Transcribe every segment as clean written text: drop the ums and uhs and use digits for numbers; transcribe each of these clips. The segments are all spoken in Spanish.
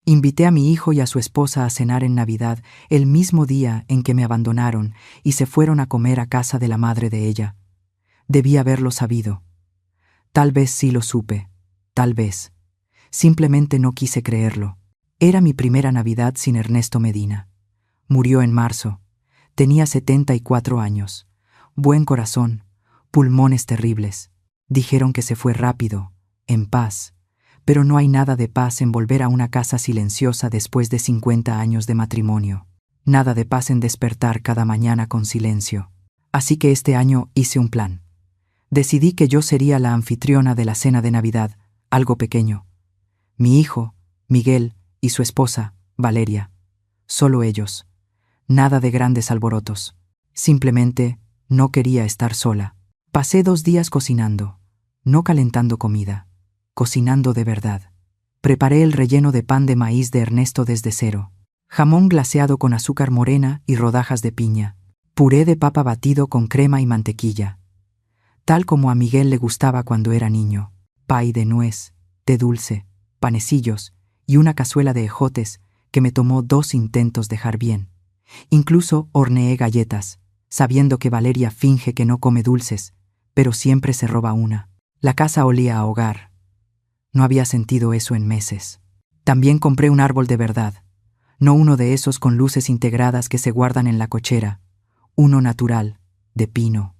Invité a mi hijo y a su esposa a cenar en Navidad, el mismo día en que me abandonaron, y se fueron a comer a casa de la madre de ella. Debí haberlo sabido. Tal vez sí lo supe, tal vez. Simplemente no quise creerlo. Era mi primera Navidad sin Ernesto Medina. Murió en marzo. Tenía 74 años. Buen corazón, pulmones terribles. Dijeron que se fue rápido, en paz. Pero no hay nada de paz en volver a una casa silenciosa después de 50 años de matrimonio. Nada de paz en despertar cada mañana con silencio. Así que este año hice un plan. Decidí que yo sería la anfitriona de la cena de Navidad, algo pequeño. Mi hijo, Miguel, y su esposa, Valeria. Solo ellos. Nada de grandes alborotos. Simplemente no quería estar sola. Pasé 2 días cocinando, no calentando comida, cocinando de verdad. Preparé el relleno de pan de maíz de Ernesto desde cero, jamón glaseado con azúcar morena y rodajas de piña, puré de papa batido con crema y mantequilla, tal como a Miguel le gustaba cuando era niño, pay de nuez, té dulce, panecillos y una cazuela de ejotes que me tomó 2 intentos dejar bien. Incluso horneé galletas, sabiendo que Valeria finge que no come dulces, pero siempre se roba una. La casa olía a hogar. No había sentido eso en meses. También compré un árbol de verdad, no uno de esos con luces integradas que se guardan en la cochera, uno natural, de pino.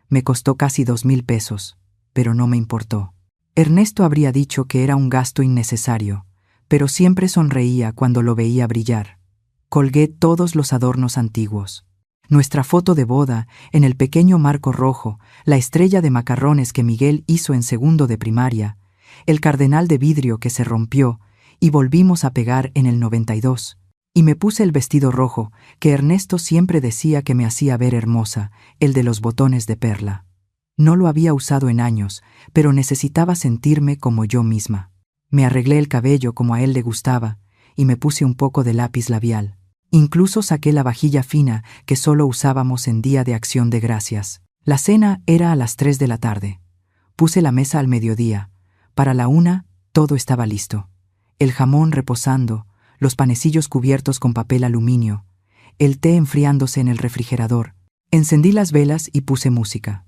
Me costó casi 2,000 pesos, pero no me importó. Ernesto habría dicho que era un gasto innecesario, pero siempre sonreía cuando lo veía brillar. Colgué todos los adornos antiguos. Nuestra foto de boda, en el pequeño marco rojo, la estrella de macarrones que Miguel hizo en segundo de primaria, el cardenal de vidrio que se rompió y volvimos a pegar en el 92. Y me puse el vestido rojo, que Ernesto siempre decía que me hacía ver hermosa, el de los botones de perla. No lo había usado en años, pero necesitaba sentirme como yo misma. Me arreglé el cabello como a él le gustaba y me puse un poco de lápiz labial. Incluso saqué la vajilla fina que solo usábamos en Día de Acción de Gracias. La cena era a las 3 de la tarde. Puse la mesa al mediodía. Para la 1, todo estaba listo. El jamón reposando, los panecillos cubiertos con papel aluminio, el té enfriándose en el refrigerador. Encendí las velas y puse música.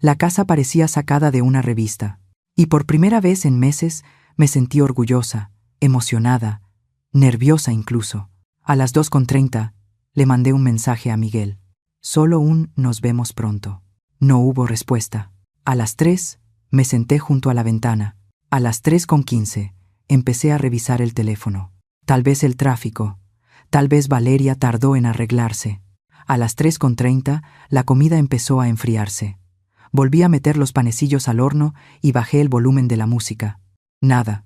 La casa parecía sacada de una revista. Y por primera vez en meses me sentí orgullosa, emocionada, nerviosa incluso. A las 2:30 le mandé un mensaje a Miguel. Solo un "nos vemos pronto". No hubo respuesta. A las 3 me senté junto a la ventana. A las 3:15 empecé a revisar el teléfono. Tal vez el tráfico. Tal vez Valeria tardó en arreglarse. A las 3:30 la comida empezó a enfriarse. Volví a meter los panecillos al horno y bajé el volumen de la música. Nada.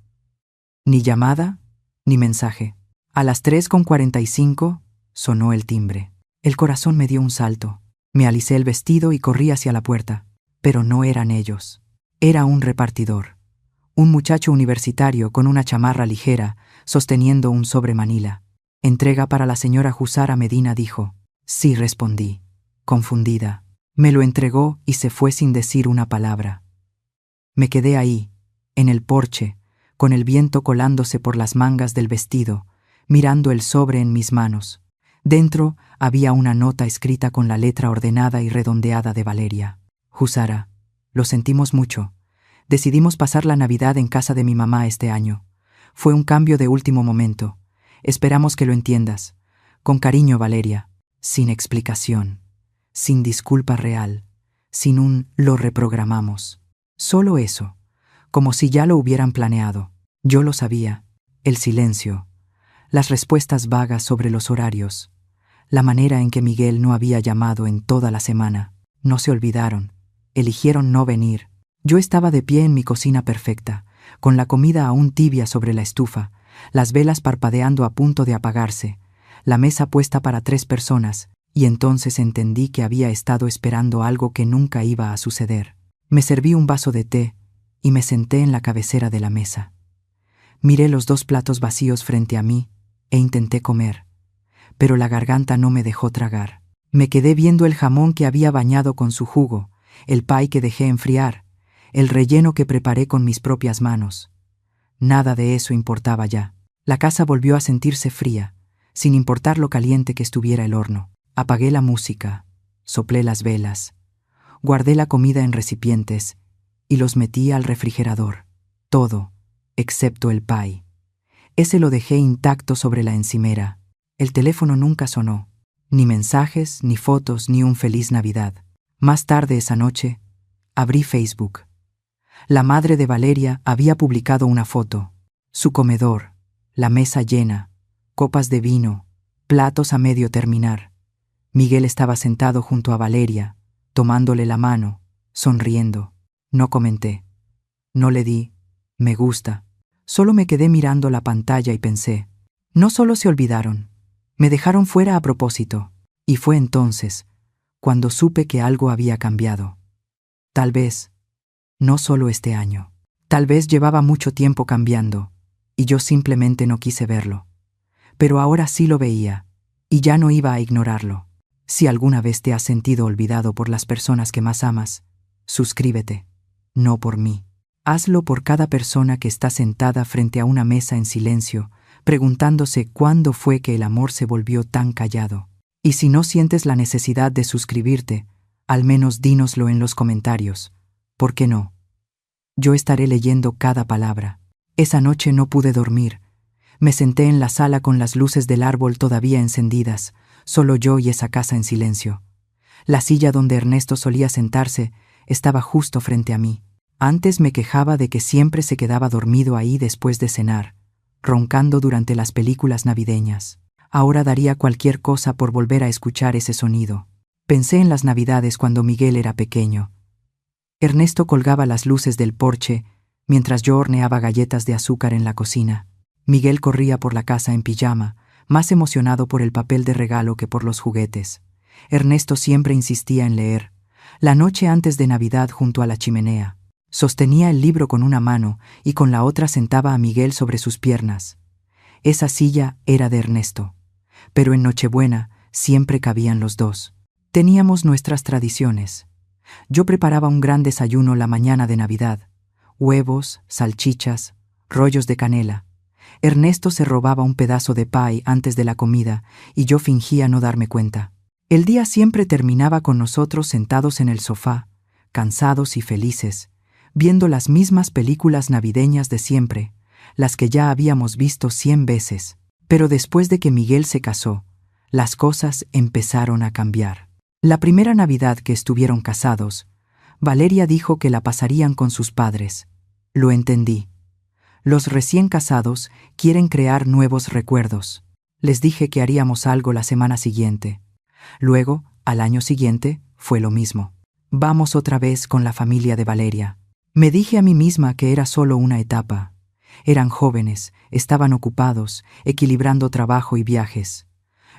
Ni llamada, ni mensaje. A las 3:45 sonó el timbre. El corazón me dio un salto. Me alicé el vestido y corrí hacia la puerta. Pero no eran ellos. Era un repartidor. Un muchacho universitario con una chamarra ligera, sosteniendo un sobre manila. «Entrega para la señora Jusara Medina», dijo. Sí, respondí, confundida. Me lo entregó y se fue sin decir una palabra. Me quedé ahí, en el porche, con el viento colándose por las mangas del vestido, mirando el sobre en mis manos. Dentro había una nota escrita con la letra ordenada y redondeada de Valeria. Jusara, lo sentimos mucho. Decidimos pasar la Navidad en casa de mi mamá este año. Fue un cambio de último momento. Esperamos que lo entiendas. Con cariño, Valeria. Sin explicación. Sin disculpa real. Sin un "lo reprogramamos". Solo eso. Como si ya lo hubieran planeado. Yo lo sabía. El silencio. Las respuestas vagas sobre los horarios, la manera en que Miguel no había llamado en toda la semana. No se olvidaron, eligieron no venir. Yo estaba de pie en mi cocina perfecta, con la comida aún tibia sobre la estufa, las velas parpadeando a punto de apagarse, la mesa puesta para 3 personas, y entonces entendí que había estado esperando algo que nunca iba a suceder. Me serví un vaso de té y me senté en la cabecera de la mesa. Miré los 2 platos vacíos frente a mí e intenté comer, pero la garganta no me dejó tragar. Me quedé viendo el jamón que había bañado con su jugo, el pay que dejé enfriar, el relleno que preparé con mis propias manos. Nada de eso importaba ya. La casa volvió a sentirse fría, sin importar lo caliente que estuviera el horno. Apagué la música, soplé las velas, guardé la comida en recipientes y los metí al refrigerador. Todo, excepto el pie. Ese lo dejé intacto sobre la encimera. El teléfono nunca sonó. Ni mensajes, ni fotos, ni un feliz Navidad. Más tarde esa noche, abrí Facebook. La madre de Valeria había publicado una foto. Su comedor, la mesa llena, copas de vino, platos a medio terminar. Miguel estaba sentado junto a Valeria, tomándole la mano, sonriendo. No comenté. No le di me gusta. Solo me quedé mirando la pantalla y pensé, no solo se olvidaron, me dejaron fuera a propósito. Y fue entonces cuando supe que algo había cambiado. Tal vez, no solo este año. Tal vez llevaba mucho tiempo cambiando, y yo simplemente no quise verlo. Pero ahora sí lo veía, y ya no iba a ignorarlo. Si alguna vez te has sentido olvidado por las personas que más amas, suscríbete. No por mí. Hazlo por cada persona que está sentada frente a una mesa en silencio, preguntándose cuándo fue que el amor se volvió tan callado. Y si no sientes la necesidad de suscribirte, al menos dínoslo en los comentarios. ¿Por qué no? Yo estaré leyendo cada palabra. Esa noche no pude dormir. Me senté en la sala con las luces del árbol todavía encendidas, solo yo y esa casa en silencio. La silla donde Ernesto solía sentarse estaba justo frente a mí. Antes me quejaba de que siempre se quedaba dormido ahí después de cenar, roncando durante las películas navideñas. Ahora daría cualquier cosa por volver a escuchar ese sonido. Pensé en las Navidades cuando Miguel era pequeño. Ernesto colgaba las luces del porche mientras yo horneaba galletas de azúcar en la cocina. Miguel corría por la casa en pijama, más emocionado por el papel de regalo que por los juguetes. Ernesto siempre insistía en leer. La noche antes de Navidad junto a la chimenea. Sostenía el libro con una mano y con la otra sentaba a Miguel sobre sus piernas. Esa silla era de Ernesto. Pero en Nochebuena siempre cabían los dos. Teníamos nuestras tradiciones. Yo preparaba un gran desayuno la mañana de Navidad. Huevos, salchichas, rollos de canela. Ernesto se robaba un pedazo de pie antes de la comida y yo fingía no darme cuenta. El día siempre terminaba con nosotros sentados en el sofá, cansados y felices, viendo las mismas películas navideñas de siempre, las que ya habíamos visto 100 veces. Pero después de que Miguel se casó, las cosas empezaron a cambiar. La primera Navidad que estuvieron casados, Valeria dijo que la pasarían con sus padres. Lo entendí. Los recién casados quieren crear nuevos recuerdos. Les dije que haríamos algo la semana siguiente. Luego, al año siguiente, fue lo mismo. Vamos otra vez con la familia de Valeria. Me dije a mí misma que era solo una etapa. Eran jóvenes, estaban ocupados, equilibrando trabajo y viajes.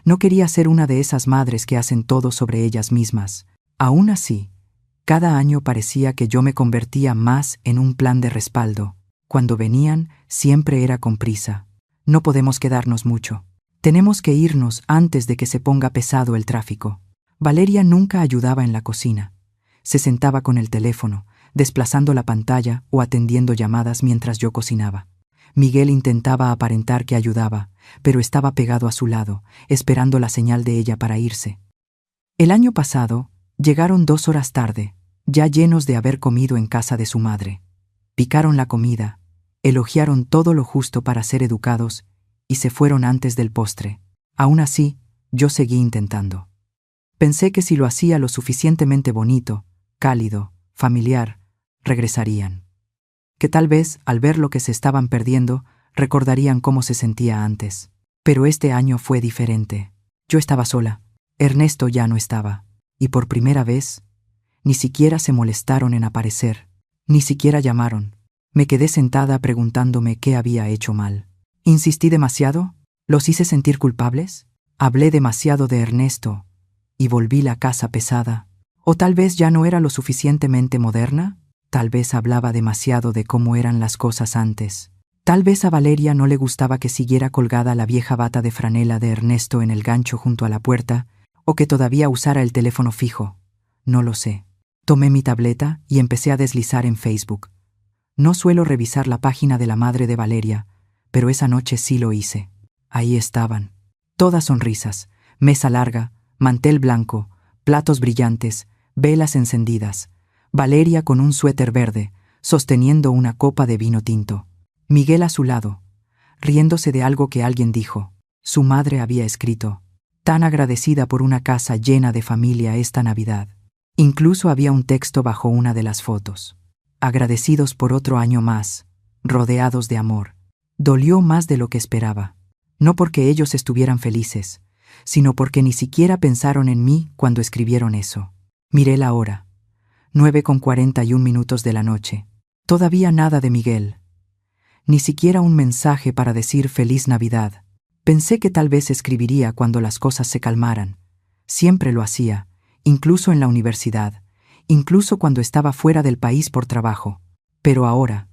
No quería ser una de esas madres que hacen todo sobre ellas mismas. Aún así, cada año parecía que yo me convertía más en un plan de respaldo. Cuando venían, siempre era con prisa. No podemos quedarnos mucho. Tenemos que irnos antes de que se ponga pesado el tráfico. Valeria nunca ayudaba en la cocina. Se sentaba con el teléfono, desplazando la pantalla o atendiendo llamadas mientras yo cocinaba. Miguel intentaba aparentar que ayudaba, pero estaba pegado a su lado, esperando la señal de ella para irse. El año pasado, llegaron 2 horas tarde, ya llenos de haber comido en casa de su madre. Picaron la comida, elogiaron todo lo justo para ser educados y se fueron antes del postre. Aún así, yo seguí intentando. Pensé que si lo hacía lo suficientemente bonito, cálido, familiar, regresarían. Que tal vez, al ver lo que se estaban perdiendo, recordarían cómo se sentía antes. Pero este año fue diferente. Yo estaba sola. Ernesto ya no estaba. Y por primera vez, ni siquiera se molestaron en aparecer. Ni siquiera llamaron. Me quedé sentada preguntándome qué había hecho mal. ¿Insistí demasiado? ¿Los hice sentir culpables? ¿Hablé demasiado de Ernesto y volví la casa pesada? ¿O tal vez ya no era lo suficientemente moderna? Tal vez hablaba demasiado de cómo eran las cosas antes. Tal vez a Valeria no le gustaba que siguiera colgada la vieja bata de franela de Ernesto en el gancho junto a la puerta, o que todavía usara el teléfono fijo. No lo sé. Tomé mi tableta y empecé a deslizar en Facebook. No suelo revisar la página de la madre de Valeria, pero esa noche sí lo hice. Ahí estaban. Todas sonrisas, mesa larga, mantel blanco, platos brillantes, velas encendidas. Valeria con un suéter verde, sosteniendo una copa de vino tinto. Miguel a su lado, riéndose de algo que alguien dijo. Su madre había escrito: tan agradecida por una casa llena de familia esta Navidad. Incluso había un texto bajo una de las fotos. Agradecidos por otro año más, rodeados de amor. Dolió más de lo que esperaba. No porque ellos estuvieran felices, sino porque ni siquiera pensaron en mí cuando escribieron eso. Miré la hora. 9:41 de la noche. Todavía nada de Miguel. Ni siquiera un mensaje para decir Feliz Navidad. Pensé que tal vez escribiría cuando las cosas se calmaran. Siempre lo hacía, incluso en la universidad, incluso cuando estaba fuera del país por trabajo. Pero ahora,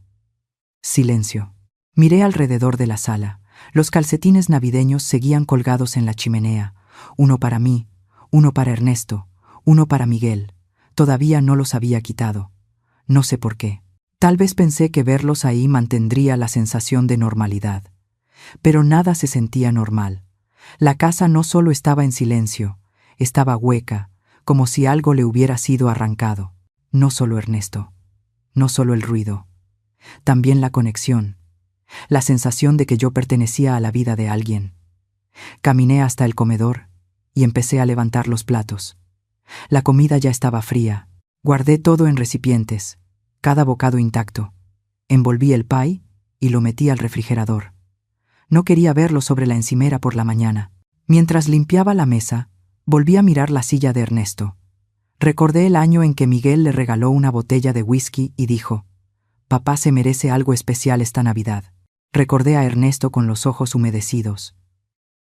silencio. Miré alrededor de la sala. Los calcetines navideños seguían colgados en la chimenea. Uno para mí, uno para Ernesto, uno para Miguel. Todavía no los había quitado. No sé por qué. Tal vez pensé que verlos ahí mantendría la sensación de normalidad. Pero nada se sentía normal. La casa no solo estaba en silencio, estaba hueca, como si algo le hubiera sido arrancado. No solo Ernesto, no solo el ruido, también la conexión, la sensación de que yo pertenecía a la vida de alguien. Caminé hasta el comedor y empecé a levantar los platos. La comida ya estaba fría. Guardé todo en recipientes, cada bocado intacto. Envolví el pie y lo metí al refrigerador. No quería verlo sobre la encimera por la mañana. Mientras limpiaba la mesa, volví a mirar la silla de Ernesto. Recordé el año en que Miguel le regaló una botella de whisky y dijo: «Papá se merece algo especial esta Navidad». Recordé a Ernesto con los ojos humedecidos.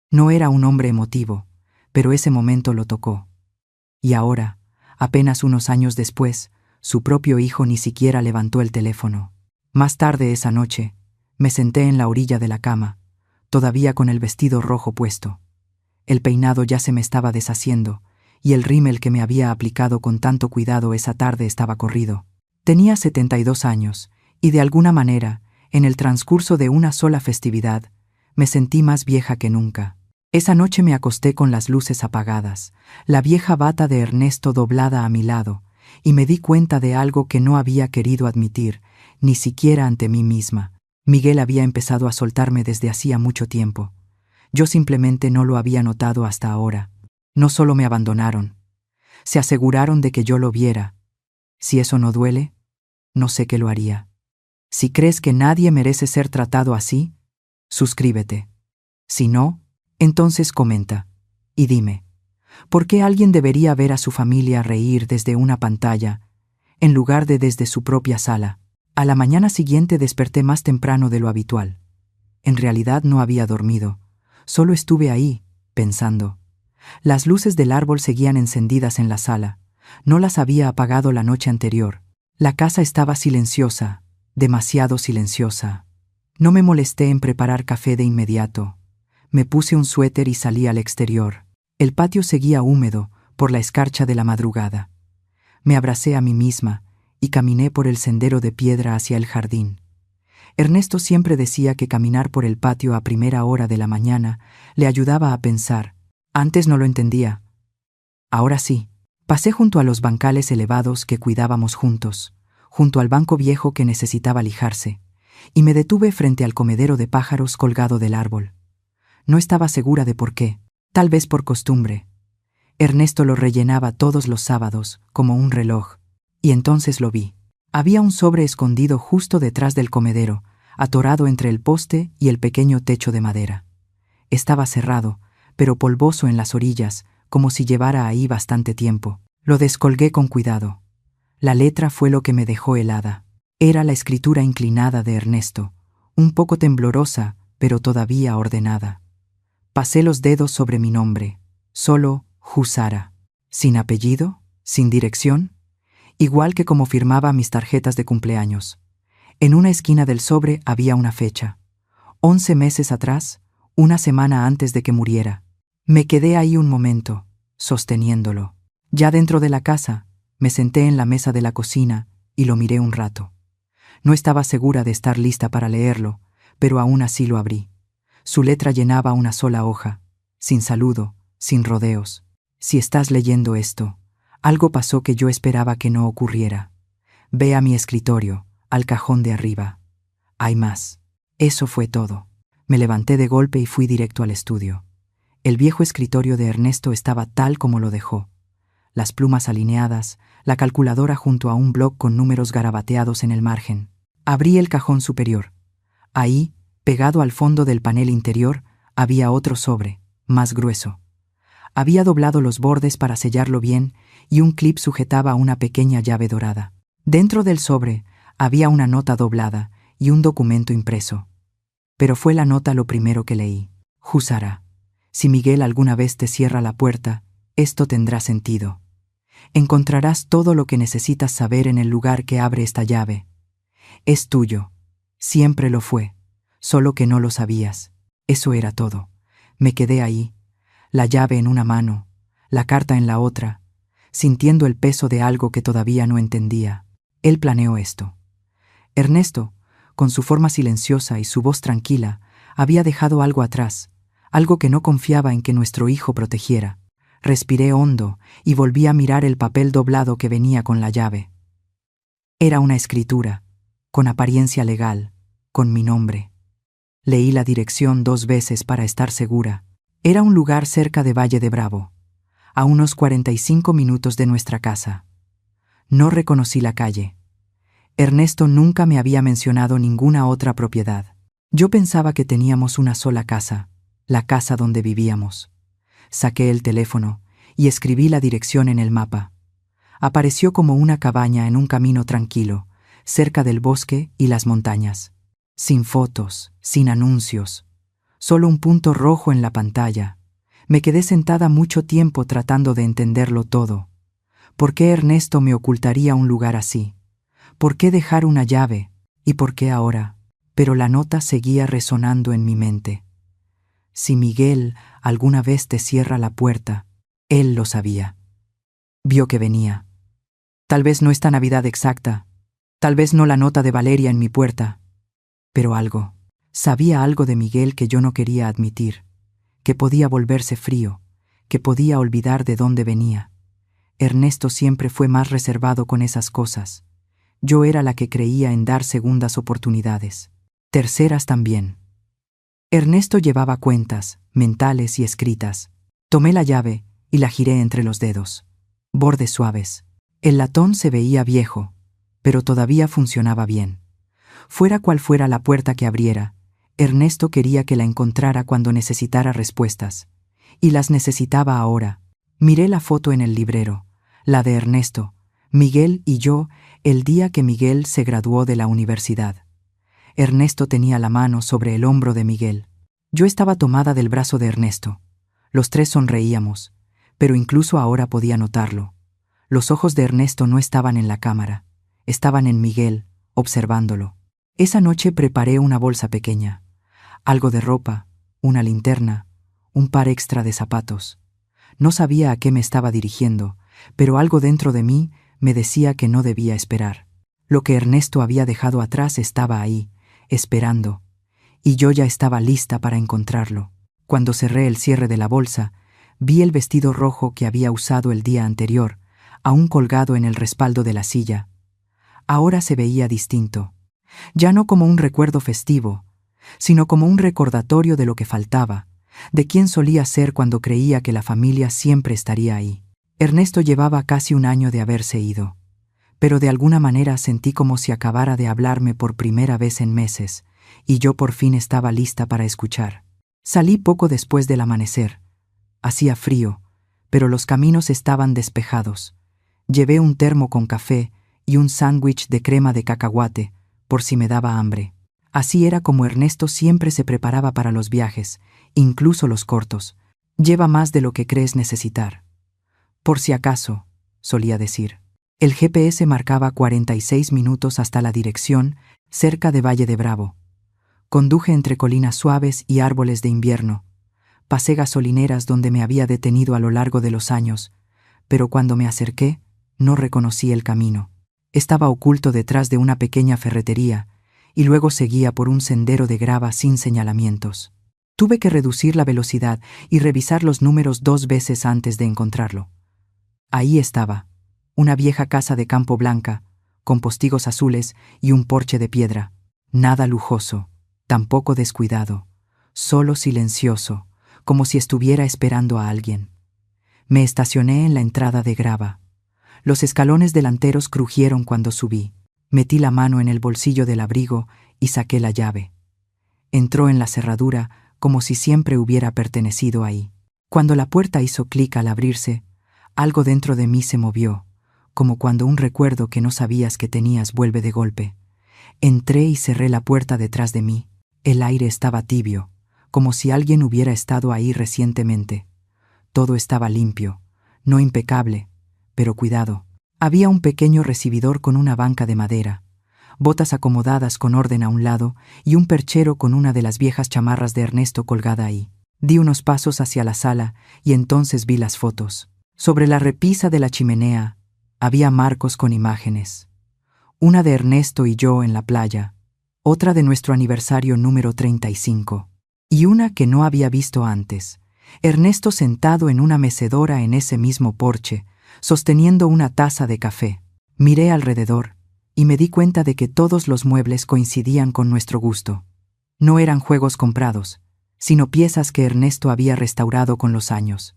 No era un hombre emotivo, pero ese momento lo tocó. Y ahora, apenas unos años después, su propio hijo ni siquiera levantó el teléfono. Más tarde esa noche, me senté en la orilla de la cama, todavía con el vestido rojo puesto. El peinado ya se me estaba deshaciendo, y el rímel que me había aplicado con tanto cuidado esa tarde estaba corrido. Tenía 72 años, y de alguna manera, en el transcurso de una sola festividad, me sentí más vieja que nunca. Esa noche me acosté con las luces apagadas, la vieja bata de Ernesto doblada a mi lado, y me di cuenta de algo que no había querido admitir, ni siquiera ante mí misma. Miguel había empezado a soltarme desde hacía mucho tiempo. Yo simplemente no lo había notado hasta ahora. No solo me abandonaron, se aseguraron de que yo lo viera. Si eso no duele, no sé qué lo haría. Si crees que nadie merece ser tratado así, suscríbete. Si no, entonces comenta y dime, ¿por qué alguien debería ver a su familia reír desde una pantalla en lugar de desde su propia sala? A la mañana siguiente desperté más temprano de lo habitual. En realidad no había dormido, solo estuve ahí, pensando. Las luces del árbol seguían encendidas en la sala, no las había apagado la noche anterior. La casa estaba silenciosa, demasiado silenciosa. No me molesté en preparar café de inmediato. Me puse un suéter y salí al exterior. El patio seguía húmedo por la escarcha de la madrugada. Me abracé a mí misma y caminé por el sendero de piedra hacia el jardín. Ernesto siempre decía que caminar por el patio a primera hora de la mañana le ayudaba a pensar. Antes no lo entendía. Ahora sí. Pasé junto a los bancales elevados que cuidábamos juntos, junto al banco viejo que necesitaba lijarse, y me detuve frente al comedero de pájaros colgado del árbol. No estaba segura de por qué, tal vez por costumbre. Ernesto lo rellenaba todos los sábados, como un reloj, y entonces lo vi. Había un sobre escondido justo detrás del comedero, atorado entre el poste y el pequeño techo de madera. Estaba cerrado, pero polvoso en las orillas, como si llevara ahí bastante tiempo. Lo descolgué con cuidado. La letra fue lo que me dejó helada. Era la escritura inclinada de Ernesto, un poco temblorosa, pero todavía ordenada. Pasé los dedos sobre mi nombre, solo Jusara. Sin apellido, sin dirección, igual que como firmaba mis tarjetas de cumpleaños. En una esquina del sobre había una fecha. 11 meses atrás, una semana antes de que muriera. Me quedé ahí un momento, sosteniéndolo. Ya dentro de la casa, me senté en la mesa de la cocina y lo miré un rato. No estaba segura de estar lista para leerlo, pero aún así lo abrí. Su letra llenaba una sola hoja, sin saludo, sin rodeos. Si estás leyendo esto, algo pasó que yo esperaba que no ocurriera. Ve a mi escritorio, al cajón de arriba. Hay más. Eso fue todo. Me levanté de golpe y fui directo al estudio. El viejo escritorio de Ernesto estaba tal como lo dejó. Las plumas alineadas, la calculadora junto a un bloc con números garabateados en el margen. Abrí el cajón superior. Ahí, pegado al fondo del panel interior, había otro sobre, más grueso. Había doblado los bordes para sellarlo bien y un clip sujetaba una pequeña llave dorada. Dentro del sobre había una nota doblada y un documento impreso. Pero fue la nota lo primero que leí. Jusara, si Miguel alguna vez te cierra la puerta, esto tendrá sentido. Encontrarás todo lo que necesitas saber en el lugar que abre esta llave. Es tuyo. Siempre lo fue. Solo que no lo sabías. Eso era todo. Me quedé ahí, la llave en una mano, la carta en la otra, sintiendo el peso de algo que todavía no entendía. Él planeó esto. Ernesto, con su forma silenciosa y su voz tranquila, había dejado algo atrás, algo que no confiaba en que nuestro hijo protegiera. Respiré hondo y volví a mirar el papel doblado que venía con la llave. Era una escritura, con apariencia legal, con mi nombre. Leí la dirección 2 veces para estar segura. Era un lugar cerca de Valle de Bravo, a unos 45 minutos de nuestra casa. No reconocí la calle. Ernesto nunca me había mencionado ninguna otra propiedad. Yo pensaba que teníamos una sola casa, la casa donde vivíamos. Saqué el teléfono y escribí la dirección en el mapa. Apareció como una cabaña en un camino tranquilo, cerca del bosque y las montañas. Sin fotos, sin anuncios, solo un punto rojo en la pantalla. Me quedé sentada mucho tiempo tratando de entenderlo todo. ¿Por qué Ernesto me ocultaría un lugar así? ¿Por qué dejar una llave? ¿Y por qué ahora? Pero la nota seguía resonando en mi mente. Si Miguel alguna vez te cierra la puerta, él lo sabía. Vio que venía. Tal vez no esta Navidad exacta, tal vez no la nota de Valeria en mi puerta, pero algo. Sabía algo de Miguel que yo no quería admitir, que podía volverse frío, que podía olvidar de dónde venía. Ernesto siempre fue más reservado con esas cosas. Yo era la que creía en dar segundas oportunidades. Terceras también. Ernesto llevaba cuentas, mentales y escritas. Tomé la llave y la giré entre los dedos. Bordes suaves. El latón se veía viejo, pero todavía funcionaba bien. Fuera cual fuera la puerta que abriera, Ernesto quería que la encontrara cuando necesitara respuestas. Y las necesitaba ahora. Miré la foto en el librero, la de Ernesto, Miguel y yo, el día que Miguel se graduó de la universidad. Ernesto tenía la mano sobre el hombro de Miguel. Yo estaba tomada del brazo de Ernesto. Los tres sonreíamos, pero incluso ahora podía notarlo. Los ojos de Ernesto no estaban en la cámara, estaban en Miguel, observándolo. Esa noche preparé una bolsa pequeña, algo de ropa, una linterna, un par extra de zapatos. No sabía a qué me estaba dirigiendo, pero algo dentro de mí me decía que no debía esperar. Lo que Ernesto había dejado atrás estaba ahí, esperando, y yo ya estaba lista para encontrarlo. Cuando cerré el cierre de la bolsa, vi el vestido rojo que había usado el día anterior, aún colgado en el respaldo de la silla. Ahora se veía distinto, ya no como un recuerdo festivo, sino como un recordatorio de lo que faltaba, de quién solía ser cuando creía que la familia siempre estaría ahí. Ernesto llevaba casi un año de haberse ido, pero de alguna manera sentí como si acabara de hablarme por primera vez en meses, y yo por fin estaba lista para escuchar. Salí poco después del amanecer. Hacía frío, pero los caminos estaban despejados. Llevé un termo con café y un sándwich de crema de cacahuate, por si me daba hambre. Así era como Ernesto siempre se preparaba para los viajes, incluso los cortos. Lleva más de lo que crees necesitar. Por si acaso, solía decir. El GPS marcaba 46 minutos hasta la dirección, cerca de Valle de Bravo. Conduje entre colinas suaves y árboles de invierno. Pasé gasolineras donde me había detenido a lo largo de los años, pero cuando me acerqué, no reconocí el camino. Estaba oculto detrás de una pequeña ferretería, y luego seguía por un sendero de grava sin señalamientos. Tuve que reducir la velocidad y revisar los números 2 veces antes de encontrarlo. Ahí estaba, una vieja casa de campo blanca, con postigos azules y un porche de piedra. Nada lujoso, tampoco descuidado, solo silencioso, como si estuviera esperando a alguien. Me estacioné en la entrada de grava. Los escalones delanteros crujieron cuando subí. Metí la mano en el bolsillo del abrigo y saqué la llave. Entró en la cerradura como si siempre hubiera pertenecido ahí. Cuando la puerta hizo clic al abrirse, algo dentro de mí se movió, como cuando un recuerdo que no sabías que tenías vuelve de golpe. Entré y cerré la puerta detrás de mí. El aire estaba tibio, como si alguien hubiera estado ahí recientemente. Todo estaba limpio, no impecable, pero cuidado. Había un pequeño recibidor con una banca de madera, botas acomodadas con orden a un lado y un perchero con una de las viejas chamarras de Ernesto colgada ahí. Di unos pasos hacia la sala y entonces vi las fotos. Sobre la repisa de la chimenea había marcos con imágenes. Una de Ernesto y yo en la playa, otra de nuestro aniversario número 35, y una que no había visto antes. Ernesto sentado en una mecedora en ese mismo porche, sosteniendo una taza de café. Miré alrededor y me di cuenta de que todos los muebles coincidían con nuestro gusto. No eran juegos comprados, sino piezas que Ernesto había restaurado con los años.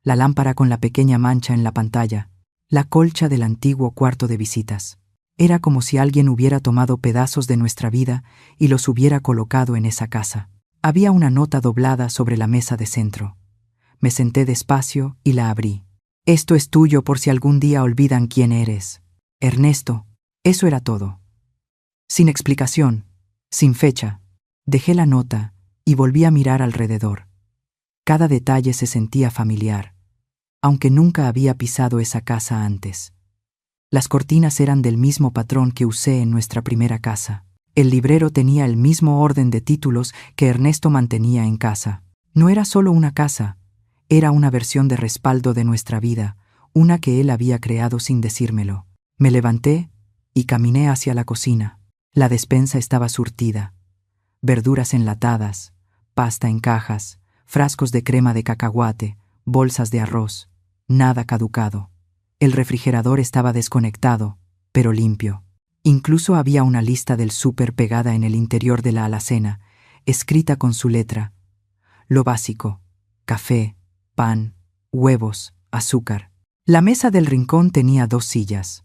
La lámpara con la pequeña mancha en la pantalla, la colcha del antiguo cuarto de visitas. Era como si alguien hubiera tomado pedazos de nuestra vida y los hubiera colocado en esa casa. Había una nota doblada sobre la mesa de centro. Me senté despacio y la abrí. Esto es tuyo por si algún día olvidan quién eres. Ernesto. Eso era todo. Sin explicación, sin fecha. Dejé la nota y volví a mirar alrededor. Cada detalle se sentía familiar, aunque nunca había pisado esa casa antes. Las cortinas eran del mismo patrón que usé en nuestra primera casa. El librero tenía el mismo orden de títulos que Ernesto mantenía en casa. No era solo una casa, era una versión de respaldo de nuestra vida, una que él había creado sin decírmelo. Me levanté y caminé hacia la cocina. La despensa estaba surtida. Verduras enlatadas, pasta en cajas, frascos de crema de cacahuate, bolsas de arroz, nada caducado. El refrigerador estaba desconectado, pero limpio. Incluso había una lista del súper pegada en el interior de la alacena, escrita con su letra. Lo básico: café, pan, huevos, azúcar. La mesa del rincón tenía 2 sillas,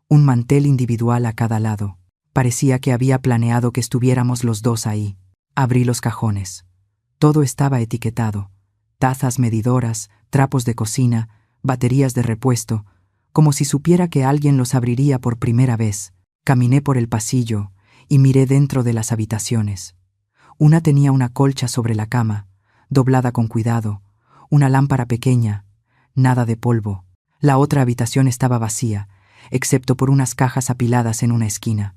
un mantel individual a cada lado. Parecía que había planeado que estuviéramos los dos ahí. Abrí los cajones. Todo estaba etiquetado: tazas medidoras, trapos de cocina, baterías de repuesto, como si supiera que alguien los abriría por primera vez. Caminé por el pasillo y miré dentro de las habitaciones. Una tenía una colcha sobre la cama, doblada con cuidado, una lámpara pequeña, nada de polvo. La otra habitación estaba vacía, excepto por unas cajas apiladas en una esquina.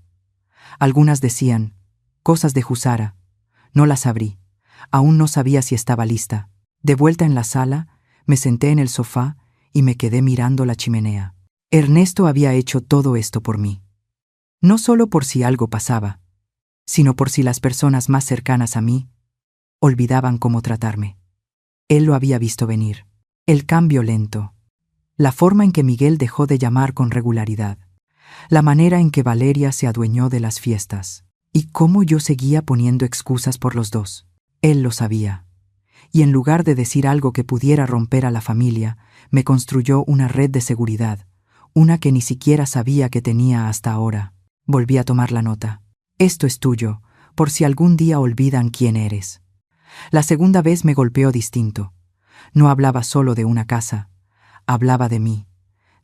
Algunas decían, cosas de Jusara. No las abrí. Aún no sabía si estaba lista. De vuelta en la sala, me senté en el sofá y me quedé mirando la chimenea. Ernesto había hecho todo esto por mí. No solo por si algo pasaba, sino por si las personas más cercanas a mí olvidaban cómo tratarme. Él lo había visto venir. El cambio lento. La forma en que Miguel dejó de llamar con regularidad. La manera en que Valeria se adueñó de las fiestas. Y cómo yo seguía poniendo excusas por los dos. Él lo sabía. Y en lugar de decir algo que pudiera romper a la familia, me construyó una red de seguridad, una que ni siquiera sabía que tenía hasta ahora. Volví a tomar la nota. Esto es tuyo, por si algún día olvidan quién eres. La segunda vez me golpeó distinto. No hablaba solo de una casa. Hablaba de mí,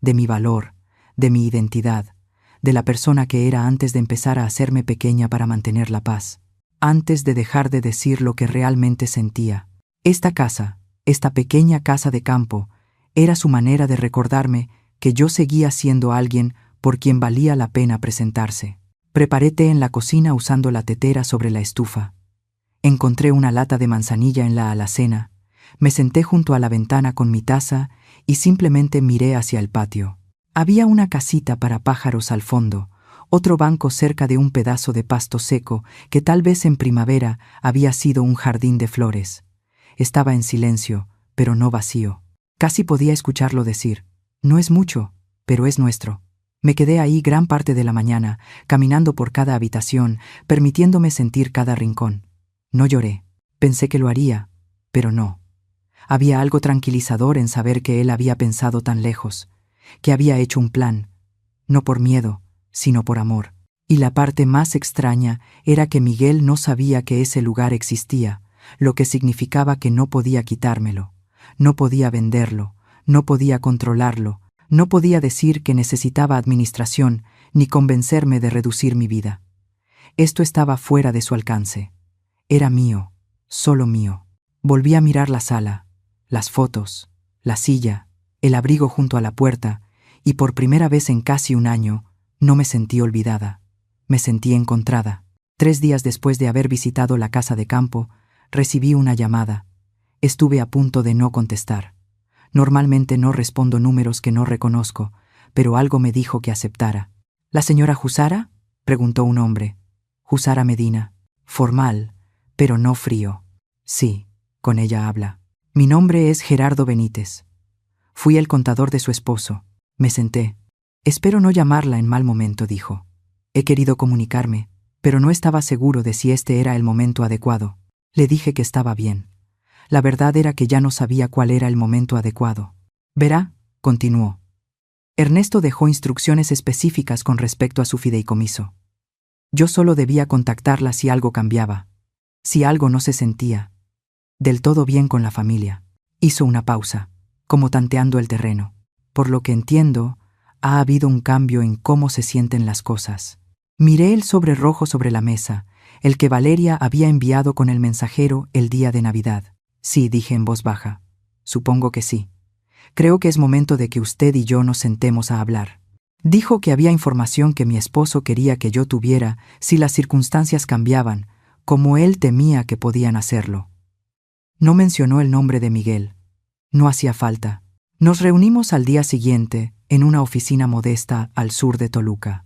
de mi valor, de mi identidad, de la persona que era antes de empezar a hacerme pequeña para mantener la paz. Antes de dejar de decir lo que realmente sentía. Esta casa, esta pequeña casa de campo, era su manera de recordarme que yo seguía siendo alguien por quien valía la pena presentarse. Preparé té en la cocina usando la tetera sobre la estufa. Encontré una lata de manzanilla en la alacena. Me senté junto a la ventana con mi taza y simplemente miré hacia el patio. Había una casita para pájaros al fondo, Otro banco cerca de un pedazo de pasto seco que tal vez en primavera había sido un jardín de flores. Estaba en silencio, pero no vacío. Casi podía escucharlo decir: no es mucho, pero es nuestro. Me quedé ahí gran parte de la mañana, caminando por cada habitación, permitiéndome sentir cada rincón. No lloré. Pensé que lo haría, pero no. Había algo tranquilizador en saber que él había pensado tan lejos, que había hecho un plan, no por miedo, sino por amor. Y la parte más extraña era que Miguel no sabía que ese lugar existía, lo que significaba que no podía quitármelo, no podía venderlo, no podía controlarlo, no podía decir que necesitaba administración, ni convencerme de reducir mi vida. Esto estaba fuera de su alcance. Era mío, solo mío. Volví a mirar la sala, las fotos, la silla, el abrigo junto a la puerta, y por primera vez en casi un año, no me sentí olvidada. Me sentí encontrada. 3 días después de haber visitado la casa de campo, recibí una llamada. Estuve a punto de no contestar. Normalmente no respondo números que no reconozco, pero algo me dijo que aceptara. ¿La señora Jusara?, preguntó un hombre. Jusara Medina. Formal, pero no frío. Sí, con ella habla. Mi nombre es Gerardo Benítez. Fui el contador de su esposo. Me senté. Espero no llamarla en mal momento, dijo. He querido comunicarme, pero no estaba seguro de si este era el momento adecuado. Le dije que estaba bien. La verdad era que ya no sabía cuál era el momento adecuado. Verá, continuó. Ernesto dejó instrucciones específicas con respecto a su fideicomiso. Yo solo debía contactarla si algo cambiaba, si algo no se sentía del todo bien con la familia. Hizo una pausa, como tanteando el terreno. Por lo que entiendo, ha habido un cambio en cómo se sienten las cosas. Miré el sobre rojo sobre la mesa, el que Valeria había enviado con el mensajero el día de Navidad. Sí, dije en voz baja. Supongo que sí. Creo que es momento de que usted y yo nos sentemos a hablar. Dijo que había información que mi esposo quería que yo tuviera si las circunstancias cambiaban, como él temía que podían hacerlo. No mencionó el nombre de Miguel. No hacía falta. Nos reunimos al día siguiente en una oficina modesta al sur de Toluca.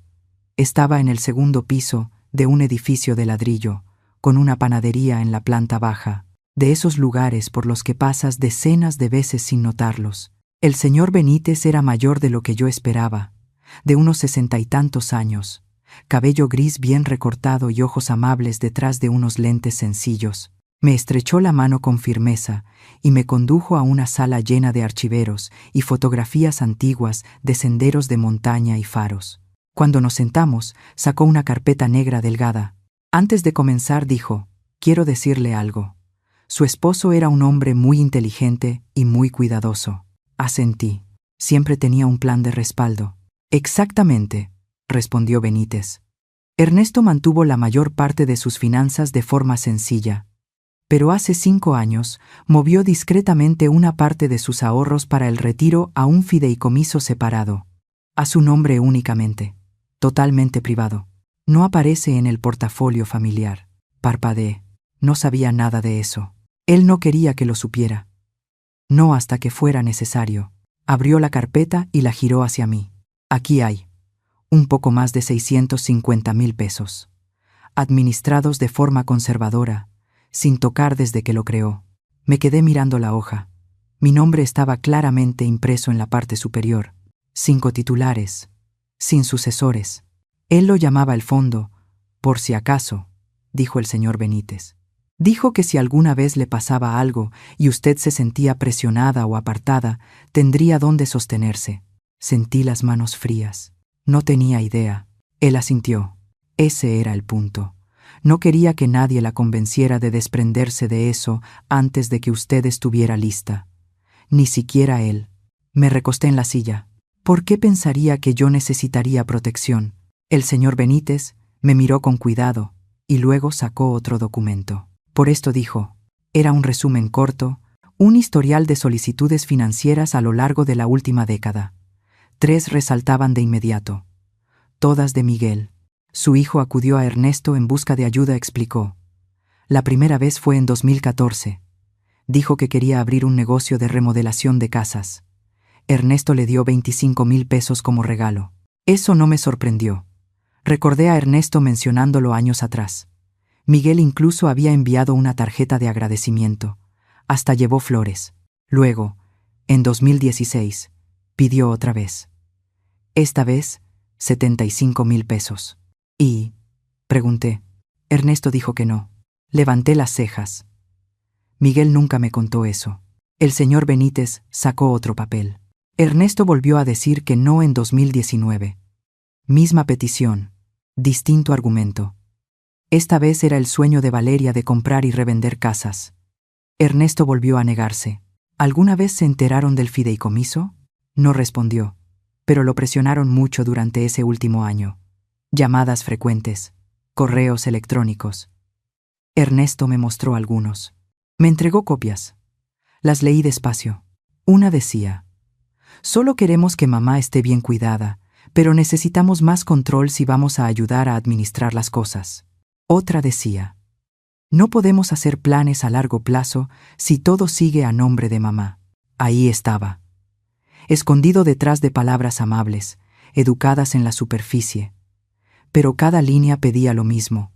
Estaba en el segundo piso de un edificio de ladrillo, con una panadería en la planta baja, de esos lugares por los que pasas decenas de veces sin notarlos. El señor Benítez era mayor de lo que yo esperaba, de unos 60 y tantos años, cabello gris bien recortado y ojos amables detrás de unos lentes sencillos. Me estrechó la mano con firmeza y me condujo a una sala llena de archiveros y fotografías antiguas de senderos de montaña y faros. Cuando nos sentamos, sacó una carpeta negra delgada. Antes de comenzar dijo: «Quiero decirle algo. Su esposo era un hombre muy inteligente y muy cuidadoso». Asentí. Siempre tenía un plan de respaldo. «Exactamente», respondió Benítez. Ernesto mantuvo la mayor parte de sus finanzas de forma sencilla, pero hace 5 años movió discretamente una parte de sus ahorros para el retiro a un fideicomiso separado, a su nombre únicamente, totalmente privado. No aparece en el portafolio familiar. Parpadeé. No sabía nada de eso. Él no quería que lo supiera. No hasta que fuera necesario. Abrió la carpeta y la giró hacia mí. Aquí hay un poco más de 650,000 pesos, administrados de forma conservadora, sin tocar desde que lo creó. Me quedé mirando la hoja. Mi nombre estaba claramente impreso en la parte superior. 5 titulares, sin sucesores. Él lo llamaba el fondo, por si acaso, dijo el señor Benítez. Dijo que si alguna vez le pasaba algo y usted se sentía presionada o apartada, tendría dónde sostenerse. Sentí las manos frías. No tenía idea. Él asintió. Ese era el punto. No quería que nadie la convenciera de desprenderse de eso antes de que usted estuviera lista. Ni siquiera él. Me recosté en la silla. ¿Por qué pensaría que yo necesitaría protección? El señor Benítez me miró con cuidado y luego sacó otro documento. Por esto dijo, era un resumen corto, un historial de solicitudes financieras a lo largo de la última década. 3 resaltaban de inmediato. Todas de Miguel. Su hijo acudió a Ernesto en busca de ayuda, explicó. La primera vez fue en 2014. Dijo que quería abrir un negocio de remodelación de casas. Ernesto le dio 25,000 pesos como regalo. Eso no me sorprendió. Recordé a Ernesto mencionándolo años atrás. Miguel incluso había enviado una tarjeta de agradecimiento. Hasta llevó flores. Luego, en 2016, pidió otra vez. Esta vez, 75,000 pesos. ¿Y? Pregunté. Ernesto dijo que no. Levanté las cejas. Miguel nunca me contó eso. El señor Benítez sacó otro papel. Ernesto volvió a decir que no en 2019. Misma petición. Distinto argumento. Esta vez era el sueño de Valeria de comprar y revender casas. Ernesto volvió a negarse. ¿Alguna vez se enteraron del fideicomiso? No respondió, pero lo presionaron mucho durante ese último año. Llamadas frecuentes, correos electrónicos. Ernesto me mostró algunos. Me entregó copias. Las leí despacio. Una decía: solo queremos que mamá esté bien cuidada, pero necesitamos más control si vamos a ayudar a administrar las cosas. Otra decía: no podemos hacer planes a largo plazo si todo sigue a nombre de mamá. Ahí estaba, escondido detrás de palabras amables, educadas en la superficie. Pero cada línea pedía lo mismo: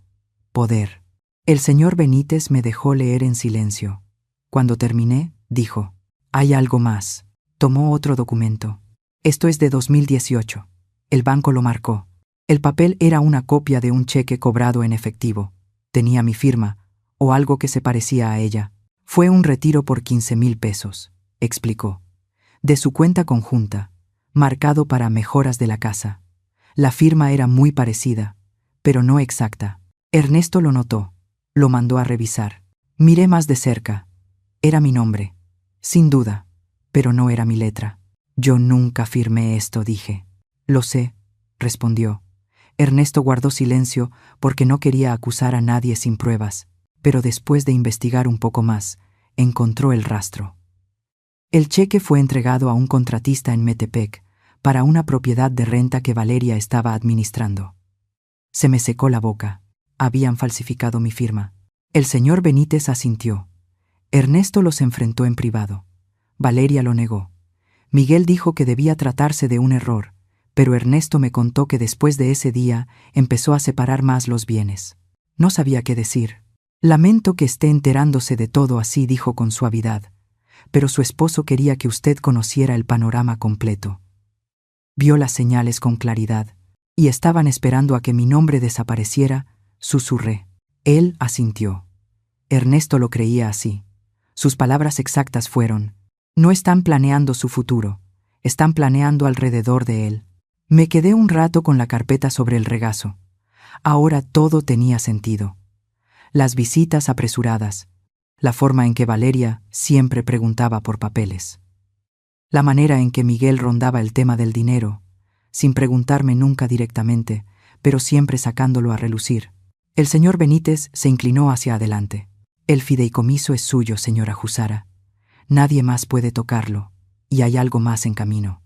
poder. El señor Benítez me dejó leer en silencio. Cuando terminé, dijo: hay algo más. Tomó otro documento. Esto es de 2018. El banco lo marcó. El papel era una copia de un cheque cobrado en efectivo. Tenía mi firma, o algo que se parecía a ella. Fue un retiro por 15,000 pesos, explicó. De su cuenta conjunta, marcado para mejoras de la casa. La firma era muy parecida, pero no exacta. Ernesto lo notó. Lo mandó a revisar. Miré más de cerca. Era mi nombre. Sin duda, pero no era mi letra. Yo nunca firmé esto, dije. Lo sé, respondió. Ernesto guardó silencio porque no quería acusar a nadie sin pruebas, pero después de investigar un poco más, encontró el rastro. El cheque fue entregado a un contratista en Metepec para una propiedad de renta que Valeria estaba administrando. Se me secó la boca. Habían falsificado mi firma. El señor Benítez asintió. Ernesto los enfrentó en privado. Valeria lo negó. Miguel dijo que debía tratarse de un error, pero Ernesto me contó que después de ese día empezó a separar más los bienes. No sabía qué decir. Lamento que esté enterándose de todo así, dijo con suavidad, pero su esposo quería que usted conociera el panorama completo. Vio las señales con claridad, y estaban esperando a que mi nombre desapareciera, susurré. Él asintió. Ernesto lo creía así. Sus palabras exactas fueron: no están planeando su futuro, están planeando alrededor de él. Me quedé un rato con la carpeta sobre el regazo. Ahora todo tenía sentido. Las visitas apresuradas, la forma en que Valeria siempre preguntaba por papeles, la manera en que Miguel rondaba el tema del dinero, sin preguntarme nunca directamente, pero siempre sacándolo a relucir. El señor Benítez se inclinó hacia adelante. El fideicomiso es suyo, señora Jusara. Nadie más puede tocarlo, y hay algo más en camino.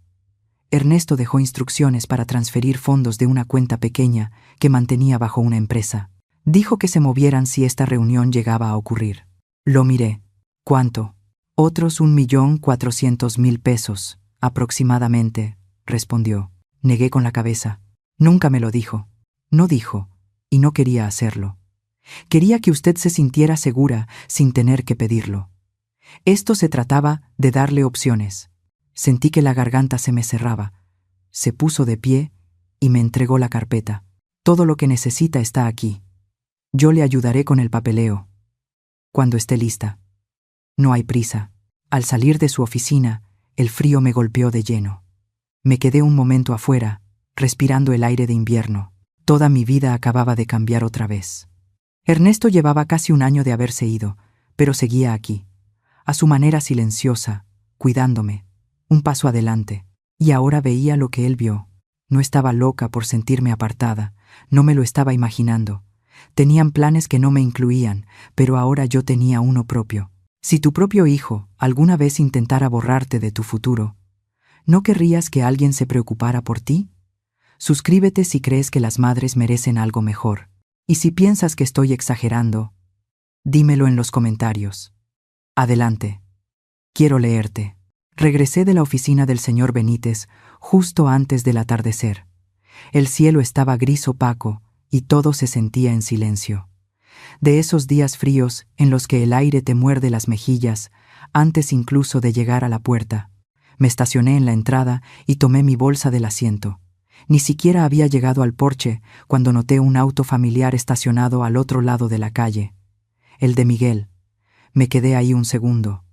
Ernesto dejó instrucciones para transferir fondos de una cuenta pequeña que mantenía bajo una empresa. Dijo que se movieran si esta reunión llegaba a ocurrir. Lo miré. ¿Cuánto? Otros 1,400,000 pesos, aproximadamente, respondió. Negué con la cabeza. Nunca me lo dijo. No dijo, y no quería hacerlo. Quería que usted se sintiera segura sin tener que pedirlo. Esto se trataba de darle opciones. Sentí que la garganta se me cerraba. Se puso de pie y me entregó la carpeta. Todo lo que necesita está aquí. Yo le ayudaré con el papeleo. Cuando esté lista. No hay prisa. Al salir de su oficina, el frío me golpeó de lleno. Me quedé un momento afuera, respirando el aire de invierno. Toda mi vida acababa de cambiar otra vez. Ernesto llevaba casi un año de haberse ido, pero seguía aquí, a su manera silenciosa, cuidándome, un paso adelante. Y ahora veía lo que él vio. No estaba loca por sentirme apartada, no me lo estaba imaginando. Tenían planes que no me incluían, pero ahora yo tenía uno propio. Si tu propio hijo alguna vez intentara borrarte de tu futuro, ¿no querrías que alguien se preocupara por ti? Suscríbete si crees que las madres merecen algo mejor. Y si piensas que estoy exagerando, dímelo en los comentarios. Adelante. Quiero leerte. Regresé de la oficina del señor Benítez justo antes del atardecer. El cielo estaba gris opaco y todo se sentía en silencio. De esos días fríos en los que el aire te muerde las mejillas, antes incluso de llegar a la puerta. Me estacioné en la entrada y tomé mi bolsa del asiento. Ni siquiera había llegado al porche cuando noté un auto familiar estacionado al otro lado de la calle. El de Miguel. Me quedé ahí un segundo,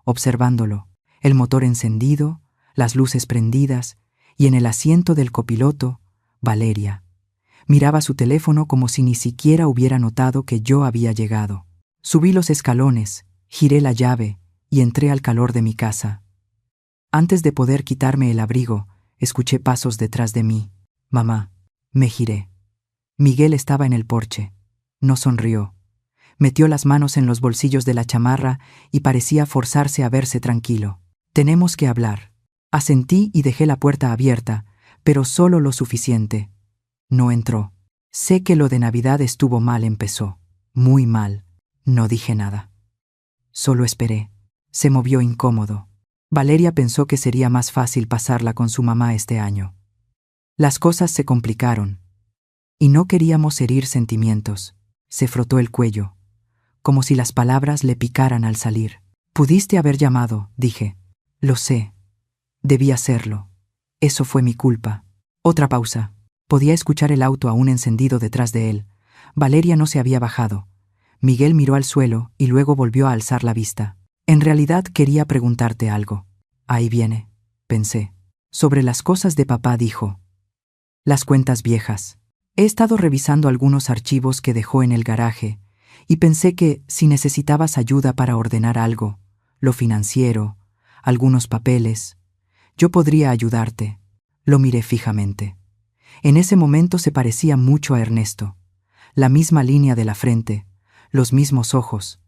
observándolo, el motor encendido, las luces prendidas, y en el asiento del copiloto, Valeria. Miraba su teléfono como si ni siquiera hubiera notado que yo había llegado. Subí los escalones, giré la llave y entré al calor de mi casa. Antes de poder quitarme el abrigo, escuché pasos detrás de mí. Mamá. Me giré. Miguel estaba en el porche. No sonrió. Metió las manos en los bolsillos de la chamarra y parecía forzarse a verse tranquilo. Tenemos que hablar. Asentí y dejé la puerta abierta, pero solo lo suficiente. No entró. Sé que lo de Navidad estuvo mal, empezó. Muy mal. No dije nada. Solo esperé. Se movió incómodo. Valeria pensó que sería más fácil pasarla con su mamá este año. Las cosas se complicaron. Y no queríamos herir sentimientos. Se frotó el cuello, como si las palabras le picaran al salir. Pudiste haber llamado, dije. Lo sé. Debí hacerlo. Eso fue mi culpa. Otra pausa. Podía escuchar el auto aún encendido detrás de él. Valeria no se había bajado. Miguel miró al suelo y luego volvió a alzar la vista. En realidad quería preguntarte algo. Ahí viene, pensé. Sobre las cosas de papá, dijo. Las cuentas viejas. He estado revisando algunos archivos que dejó en el garaje y pensé que si necesitabas ayuda para ordenar algo, lo financiero, algunos papeles, yo podría ayudarte. Lo miré fijamente. En ese momento se parecía mucho a Ernesto. La misma línea de la frente, los mismos ojos.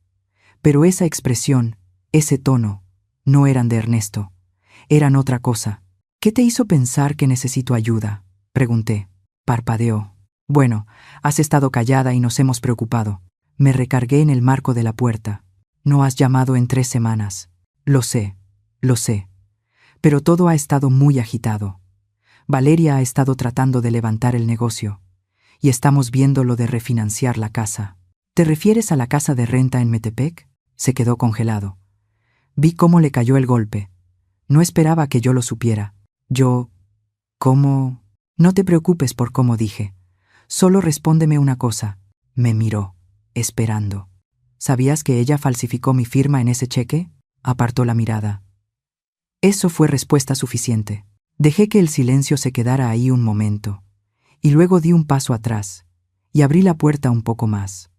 Pero esa expresión, ese tono, no eran de Ernesto. Eran otra cosa. ¿Qué te hizo pensar que necesito ayuda?, pregunté. Parpadeó. Bueno, has estado callada y nos hemos preocupado. Me recargué en el marco de la puerta. No has llamado en 3 semanas. Lo sé. Pero todo ha estado muy agitado. Valeria ha estado tratando de levantar el negocio. Y estamos viendo lo de refinanciar la casa. ¿Te refieres a la casa de renta en Metepec? Se quedó congelado. Vi cómo le cayó el golpe. No esperaba que yo lo supiera. ¿Cómo? No te preocupes por cómo dije. Solo respóndeme una cosa. Me miró, esperando. ¿Sabías que ella falsificó mi firma en ese cheque? Apartó la mirada. Eso fue respuesta suficiente. Dejé que el silencio se quedara ahí un momento, y luego di un paso atrás, y abrí la puerta un poco más.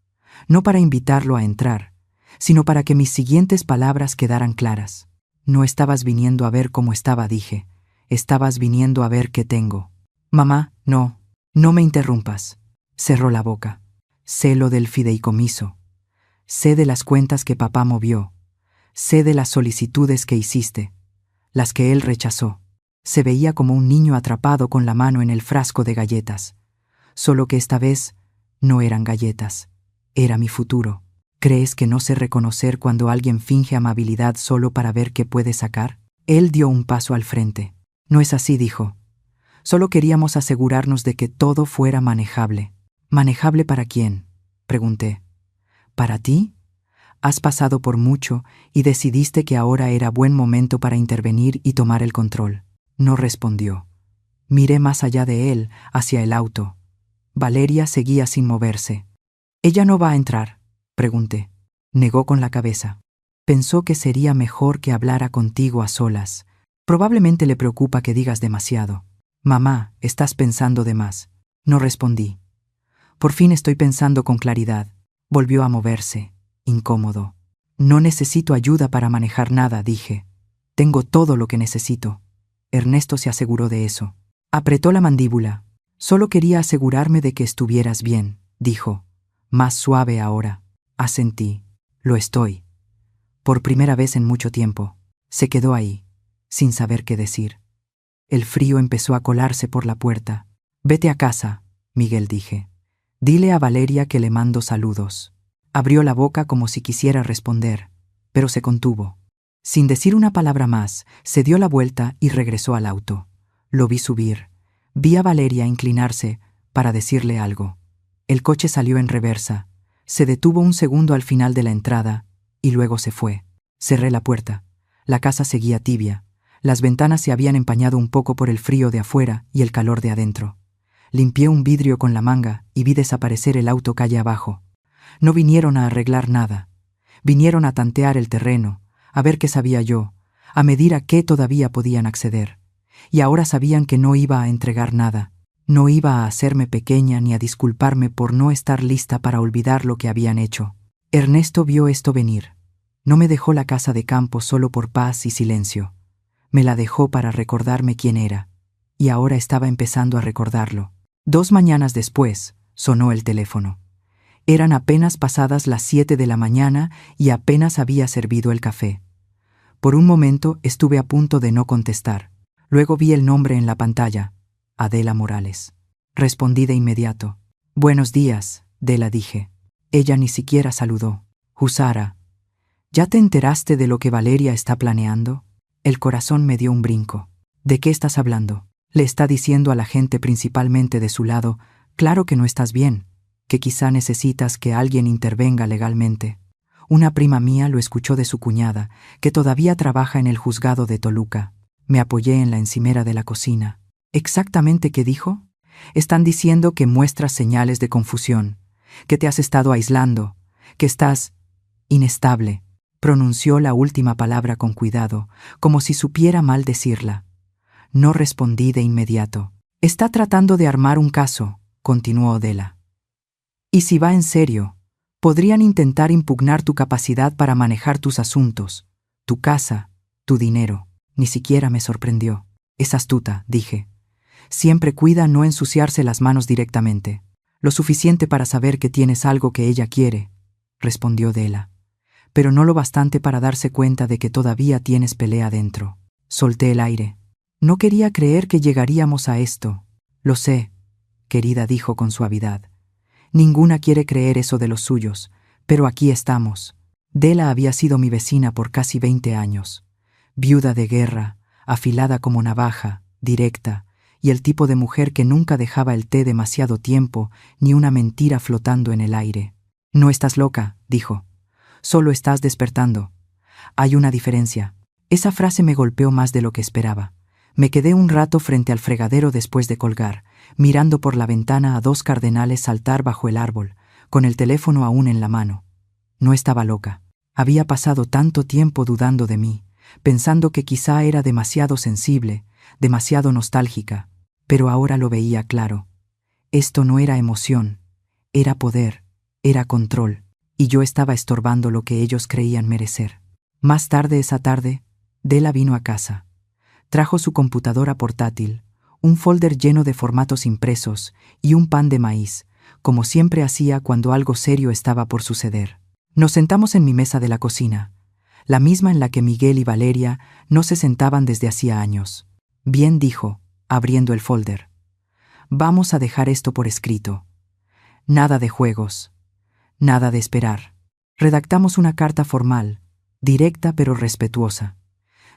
No para invitarlo a entrar, sino para que mis siguientes palabras quedaran claras. No estabas viniendo a ver cómo estaba, dije. Estabas viniendo a ver qué tengo. Mamá, no me interrumpas. Cerró la boca. Sé lo del fideicomiso. Sé de las cuentas que papá movió. Sé de las solicitudes que hiciste, las que él rechazó. Se veía como un niño atrapado con la mano en el frasco de galletas. Solo que esta vez no eran galletas. Era mi futuro. ¿Crees que no sé reconocer cuando alguien finge amabilidad solo para ver qué puede sacar? Él dio un paso al frente. No es así, dijo. Solo queríamos asegurarnos de que todo fuera manejable. ¿Manejable para quién?, pregunté. ¿Para ti? Has pasado por mucho y decidiste que ahora era buen momento para intervenir y tomar el control. No respondió. Miré más allá de él, hacia el auto. Valeria seguía sin moverse. ¿Ella no va a entrar?, pregunté. Negó con la cabeza. Pensó que sería mejor que hablara contigo a solas. Probablemente le preocupa que digas demasiado. Mamá, estás pensando de más. No respondí. Por fin estoy pensando con claridad. Volvió a moverse, incómodo. No necesito ayuda para manejar nada, dije. Tengo todo lo que necesito. Ernesto se aseguró de eso. Apretó la mandíbula. Solo quería asegurarme de que estuvieras bien, dijo. Más suave ahora. Asentí. Lo estoy. Por primera vez en mucho tiempo. Se quedó ahí, sin saber qué decir. El frío empezó a colarse por la puerta. Vete a casa, Miguel, dije. Dile a Valeria que le mando saludos. Abrió la boca como si quisiera responder, pero se contuvo. Sin decir una palabra más, se dio la vuelta y regresó al auto. Lo vi subir. Vi a Valeria inclinarse para decirle algo. El coche salió en reversa, se detuvo un segundo al final de la entrada y luego se fue. Cerré la puerta. La casa seguía tibia. Las ventanas se habían empañado un poco por el frío de afuera y el calor de adentro. Limpié un vidrio con la manga y vi desaparecer el auto calle abajo. No vinieron a arreglar nada. Vinieron a tantear el terreno, a ver qué sabía yo, a medir a qué todavía podían acceder. Y ahora sabían que no iba a entregar nada. No iba a hacerme pequeña ni a disculparme por no estar lista para olvidar lo que habían hecho. Ernesto vio esto venir. No me dejó la casa de campo solo por paz y silencio. Me la dejó para recordarme quién era. Y ahora estaba empezando a recordarlo. 2 mañanas después, sonó el teléfono. Eran apenas pasadas las 7 de la mañana y apenas había servido el café. Por un momento estuve a punto de no contestar. Luego vi el nombre en la pantalla. Adela Morales. Respondí de inmediato. «Buenos días», Dela dije. Ella ni siquiera saludó. «Husara, ¿ya te enteraste de lo que Valeria está planeando?» El corazón me dio un brinco. «¿De qué estás hablando?» Le está diciendo a la gente principalmente de su lado, «Claro que no estás bien, que quizá necesitas que alguien intervenga legalmente». Una prima mía lo escuchó de su cuñada, que todavía trabaja en el juzgado de Toluca. Me apoyé en la encimera de la cocina. ¿Exactamente qué dijo? Están diciendo que muestras señales de confusión, que te has estado aislando, que estás inestable. Pronunció la última palabra con cuidado, como si supiera mal decirla. No respondí de inmediato. «Está tratando de armar un caso», continuó Adela. «Y si va en serio, podrían intentar impugnar tu capacidad para manejar tus asuntos, tu casa, tu dinero». Ni siquiera me sorprendió. «Es astuta», dije. «Siempre cuida no ensuciarse las manos directamente. Lo suficiente para saber que tienes algo que ella quiere», respondió Dela. «Pero no lo bastante para darse cuenta de que todavía tienes pelea dentro». Solté el aire. No quería creer que llegaríamos a esto. «Lo sé», querida, dijo con suavidad. «Ninguna quiere creer eso de los suyos, pero aquí estamos». Dela había sido mi vecina por casi 20 años. Viuda de guerra, afilada como navaja, directa, y el tipo de mujer que nunca dejaba el té demasiado tiempo ni una mentira flotando en el aire. «No estás loca», dijo. «Solo estás despertando. Hay una diferencia». Esa frase me golpeó más de lo que esperaba. Me quedé un rato frente al fregadero después de colgar, mirando por la ventana a 2 cardenales saltar bajo el árbol, con el teléfono aún en la mano. No estaba loca. Había pasado tanto tiempo dudando de mí, pensando que quizá era demasiado sensible, demasiado nostálgica, pero ahora lo veía claro. Esto no era emoción, era poder, era control, y yo estaba estorbando lo que ellos creían merecer. Más tarde esa tarde, Dela vino a casa. Trajo su computadora portátil, un folder lleno de formatos impresos y un pan de maíz, como siempre hacía cuando algo serio estaba por suceder. Nos sentamos en mi mesa de la cocina, la misma en la que Miguel y Valeria no se sentaban desde hacía años. «Bien», dijo, abriendo el folder. «Vamos a dejar esto por escrito. Nada de juegos. Nada de esperar». Redactamos una carta formal, directa pero respetuosa.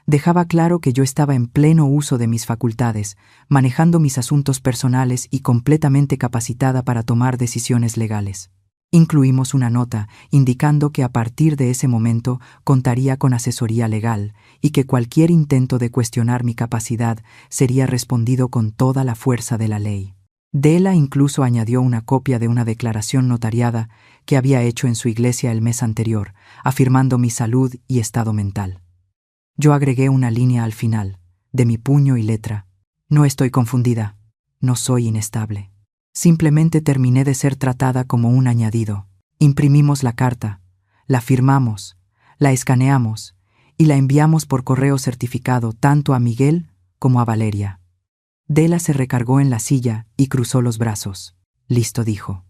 Dejaba claro que yo estaba en pleno uso de mis facultades, manejando mis asuntos personales y completamente capacitada para tomar decisiones legales. Incluimos una nota indicando que a partir de ese momento contaría con asesoría legal y que cualquier intento de cuestionar mi capacidad sería respondido con toda la fuerza de la ley. Dela incluso añadió una copia de una declaración notariada que había hecho en su iglesia el mes anterior, afirmando mi salud y estado mental. Yo agregué una línea al final, de mi puño y letra. «No estoy confundida. No soy inestable. Simplemente terminé de ser tratada como un añadido». Imprimimos la carta, la firmamos, la escaneamos y la enviamos por correo certificado tanto a Miguel como a Valeria. Dela se recargó en la silla y cruzó los brazos. «Listo», dijo.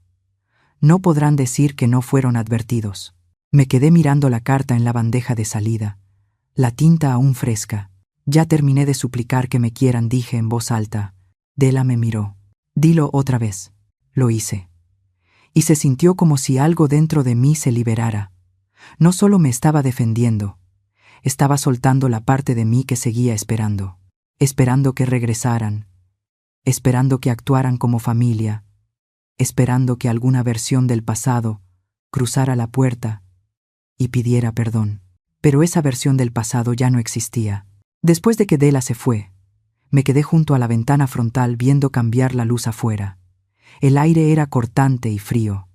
«No podrán decir que no fueron advertidos». Me quedé mirando la carta en la bandeja de salida, la tinta aún fresca. «Ya terminé de suplicar que me quieran», dije en voz alta. Dela me miró. «Dilo otra vez». Lo hice. Y se sintió como si algo dentro de mí se liberara. No solo me estaba defendiendo, estaba soltando la parte de mí que seguía esperando que regresaran, esperando que actuaran como familia, esperando que alguna versión del pasado cruzara la puerta y pidiera perdón. Pero esa versión del pasado ya no existía. Después de que Della se fue, me quedé junto a la ventana frontal viendo cambiar la luz afuera. El aire era cortante y frío.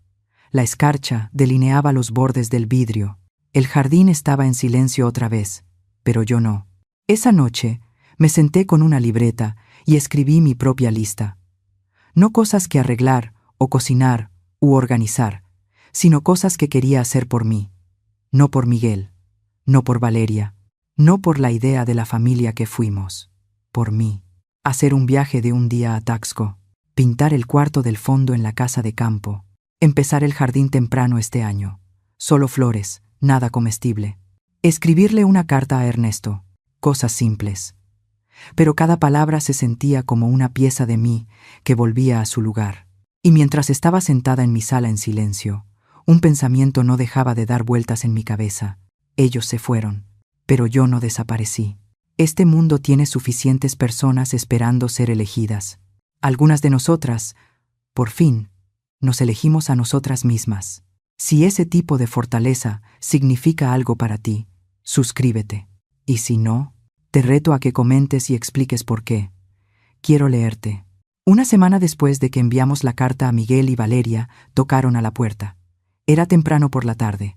La escarcha delineaba los bordes del vidrio. El jardín estaba en silencio otra vez, pero yo no. Esa noche me senté con una libreta y escribí mi propia lista. No cosas que arreglar o cocinar u organizar, sino cosas que quería hacer por mí. No por Miguel, no por Valeria, no por la idea de la familia que fuimos. Por mí. Hacer un viaje de un día a Taxco, pintar el cuarto del fondo en la casa de campo, empezar el jardín temprano este año, solo flores, nada comestible. Escribirle una carta a Ernesto, cosas simples. Pero cada palabra se sentía como una pieza de mí que volvía a su lugar. Y mientras estaba sentada en mi sala en silencio, un pensamiento no dejaba de dar vueltas en mi cabeza. Ellos se fueron, pero yo no desaparecí. Este mundo tiene suficientes personas esperando ser elegidas. Algunas de nosotras, por fin, nos elegimos a nosotras mismas. Si ese tipo de fortaleza significa algo para ti, suscríbete. Y si no, te reto a que comentes y expliques por qué. Quiero leerte. Una semana después de que enviamos la carta a Miguel y Valeria, tocaron a la puerta. Era temprano por la tarde.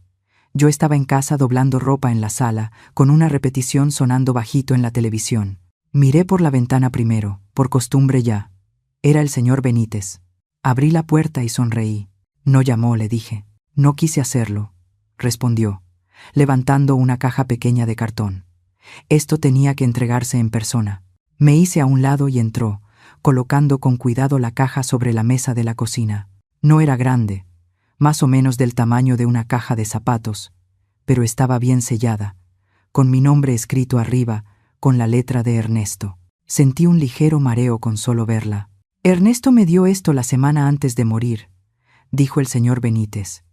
Yo estaba en casa doblando ropa en la sala, con una repetición sonando bajito en la televisión. Miré por la ventana primero, por costumbre ya. Era el señor Benítez. Abrí la puerta y sonreí. No llamó, le dije. No quise hacerlo, respondió, levantando una caja pequeña de cartón. Esto tenía que entregarse en persona. Me hice a un lado y entró, colocando con cuidado la caja sobre la mesa de la cocina. No era grande, más o menos del tamaño de una caja de zapatos, pero estaba bien sellada, con mi nombre escrito arriba, con la letra de Ernesto. Sentí un ligero mareo con solo verla. Ernesto me dio esto la semana antes de morir, dijo el señor Benítez.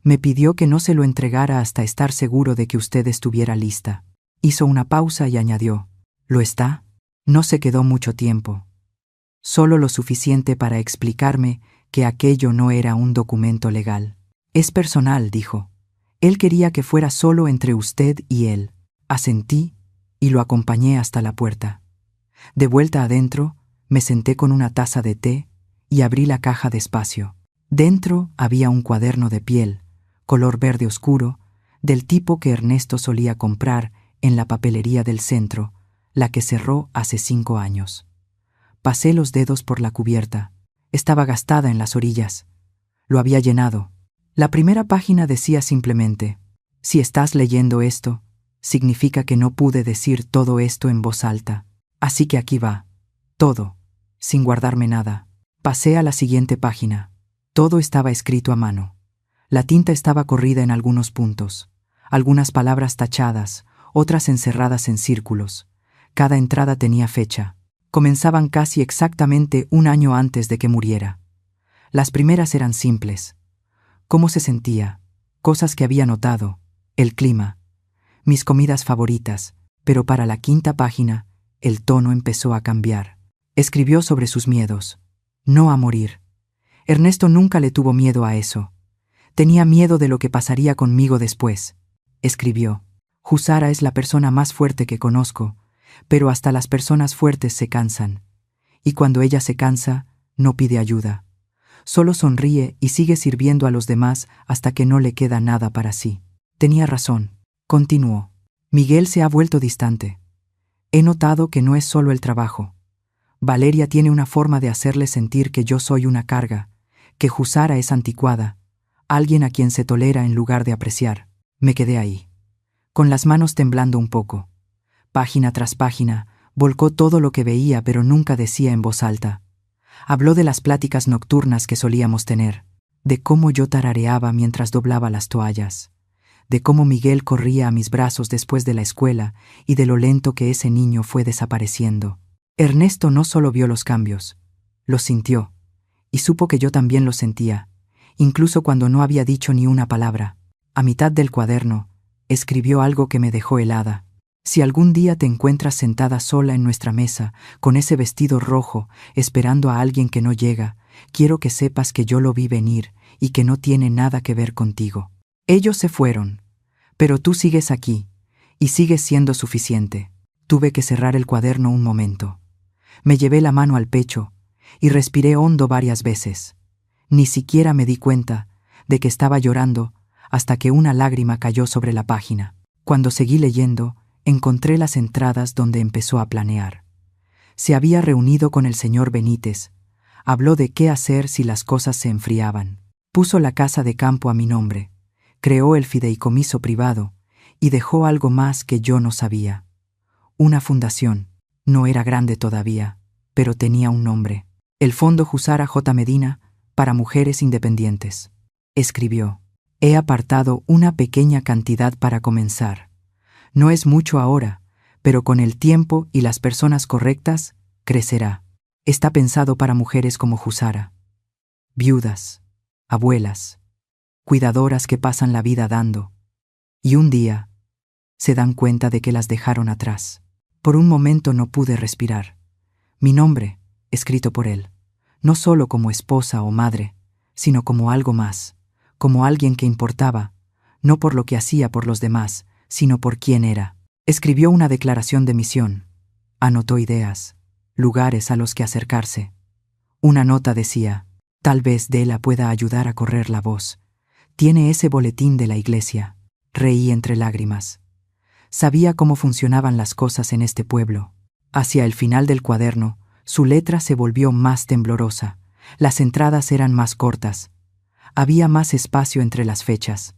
Me pidió que no se lo entregara hasta estar seguro de que usted estuviera lista. Hizo una pausa y añadió, ¿lo está? No se quedó mucho tiempo. Solo lo suficiente para explicarme que aquello no era un documento legal. Es personal, dijo. Él quería que fuera solo entre usted y él. Asentí y lo acompañé hasta la puerta. De vuelta adentro, me senté con una taza de té y abrí la caja despacio. Dentro había un cuaderno de piel, color verde oscuro, del tipo que Ernesto solía comprar en la papelería del centro, la que cerró hace 5 años. Pasé los dedos por la cubierta. Estaba gastada en las orillas. Lo había llenado. La primera página decía simplemente, si estás leyendo esto, significa que no pude decir todo esto en voz alta. Así que aquí va. Todo, sin guardarme nada. Pasé a la siguiente página. Todo estaba escrito a mano. La tinta estaba corrida en algunos puntos. Algunas palabras tachadas, otras encerradas en círculos. Cada entrada tenía fecha. Comenzaban casi exactamente 1 año antes de que muriera. Las primeras eran simples. Cómo se sentía, cosas que había notado, el clima, mis comidas favoritas, pero para la 5ª página, el tono empezó a cambiar. Escribió sobre sus miedos. No a morir. Ernesto nunca le tuvo miedo a eso. Tenía miedo de lo que pasaría conmigo después. Escribió, Jusara es la persona más fuerte que conozco, pero hasta las personas fuertes se cansan. Y cuando ella se cansa, no pide ayuda. Solo sonríe y sigue sirviendo a los demás hasta que no le queda nada para sí. Tenía razón. Continuó. Miguel se ha vuelto distante. He notado que no es solo el trabajo. Valeria tiene una forma de hacerle sentir que yo soy una carga, que Jusara es anticuada, alguien a quien se tolera en lugar de apreciar. Me quedé ahí, con las manos temblando un poco. Página tras página, volcó todo lo que veía pero nunca decía en voz alta. Habló de las pláticas nocturnas que solíamos tener, de cómo yo tarareaba mientras doblaba las toallas, de cómo Miguel corría a mis brazos después de la escuela y de lo lento que ese niño fue desapareciendo. Ernesto no solo vio los cambios, los sintió, y supo que yo también los sentía, incluso cuando no había dicho ni una palabra. A mitad del cuaderno, escribió algo que me dejó helada. Si algún día te encuentras sentada sola en nuestra mesa, con ese vestido rojo, esperando a alguien que no llega, quiero que sepas que yo lo vi venir y que no tiene nada que ver contigo. Ellos se fueron, pero tú sigues aquí, y sigues siendo suficiente. Tuve que cerrar el cuaderno un momento. Me llevé la mano al pecho y respiré hondo varias veces. Ni siquiera me di cuenta de que estaba llorando hasta que una lágrima cayó sobre la página. Cuando seguí leyendo, encontré las entradas donde empezó a planear. Se había reunido con el señor Benítez. Habló de qué hacer si las cosas se enfriaban. Puso la casa de campo a mi nombre. Creó el fideicomiso privado y dejó algo más que yo no sabía. Una fundación. No era grande todavía, pero tenía un nombre. El Fondo Jusara J. Medina para Mujeres Independientes. Escribió: he apartado una pequeña cantidad para comenzar. No es mucho ahora, pero con el tiempo y las personas correctas, crecerá. Está pensado para mujeres como Jusara. Viudas, abuelas, cuidadoras que pasan la vida dando. Y un día, se dan cuenta de que las dejaron atrás. Por un momento no pude respirar. Mi nombre, escrito por él, no solo como esposa o madre, sino como algo más, como alguien que importaba, no por lo que hacía por los demás, sino por quién era. Escribió una declaración de misión. Anotó ideas, lugares a los que acercarse. Una nota decía: tal vez Dela pueda ayudar a correr la voz. Tiene ese boletín de la iglesia. Reí entre lágrimas. Sabía cómo funcionaban las cosas en este pueblo. Hacia el final del cuaderno, su letra se volvió más temblorosa. Las entradas eran más cortas. Había más espacio entre las fechas.